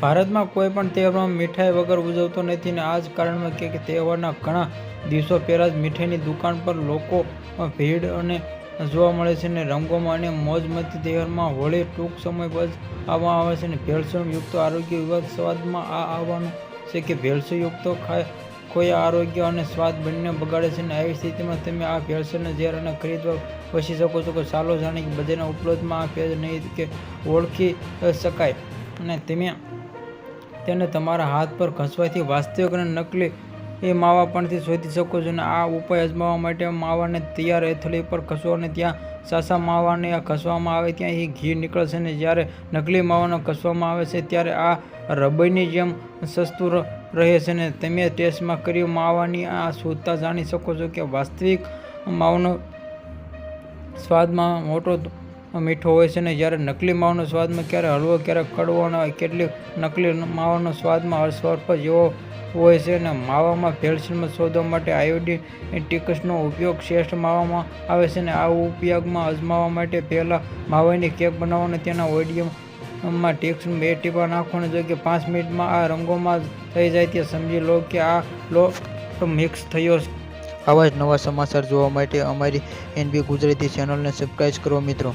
ભારતમાં કોઈ પણ તહેવારમાં મીઠાઈ વગર ઉજવતો નથી ને આ જ કારણમાં કે તહેવારના ઘણા દિવસો પહેલાં જ મીઠાઈની દુકાન પર લોકો ભીડ અને જોવા મળે છે ને રંગોમાં અને મોજ મસ્તી. તહેવારમાં હોળી ટૂંક સમય બાદ આવવામાં આવે છે ને ભેળસેળયુક્ત આરોગ્ય વિવાદ સ્વાદમાં આ આવવાનું છે કે ભેળસેળયુક્ત કોઈ આરોગ્ય અને સ્વાદ બંને બગાડે છે ને આવી સ્થિતિમાં તમે આ ભેળસેળના ઝેર અને ખરીદવા બચી શકો છો. ચાલો જાણીએ કે બજારમાં ઉપલબ્ધમાં આ ભેજ નહીં કે ઓળખી શકાય અને તમે તેને તમારા હાથ પર ઘસવાથી વાસ્તવિક અને નકલી માવા પણથી શોધી શકો છો. અને આ ઉપાય અજમાવવા માટે માવાને તૈયાર અથડી પર ઘસો અને ત્યાં સાચા માવાને ઘસવામાં આવે ત્યાં ઘી નીકળે છે અને જ્યારે નકલી માવાને ઘસવામાં આવે છે ત્યારે આ રબરની જેમ સસ્તું રહે છે અને તમે ટેસ્ટમાં કરી માવાની આ શુદ્ધતા જાણી શકો છો કે વાસ્તવિક માવાનો સ્વાદમાં મોટો મીઠો હોય છે ને જ્યારે નકલી માવાનો સ્વાદમાં ક્યારેક હળવો ક્યારેક કડવો અને કેટલીક નકલી માવાનો સ્વાદમાં સર્પ જેવો હોય છે અને માવામાં ભેળસેળ શોધવા માટે આયોડિન ટિક્સનો ઉપયોગ શ્રેષ્ઠ માવામાં આવે છે અને આ ઉપયોગમાં અજમાવવા માટે પહેલાં માવાની કેક બનાવો અને તેના ઓડિયમમાં ટિક્સ 2 ટીપા નાખવાને જો કે 5 મિનિટમાં આ રંગોમાં થઈ જાય તે સમજી લો કે આ લોટ મિક્સ થયો છે. આવા જ નવા સમાચાર જોવા માટે અમારી NB ગુજરાતી ચેનલને સબસ્ક્રાઇબ કરો મિત્રો.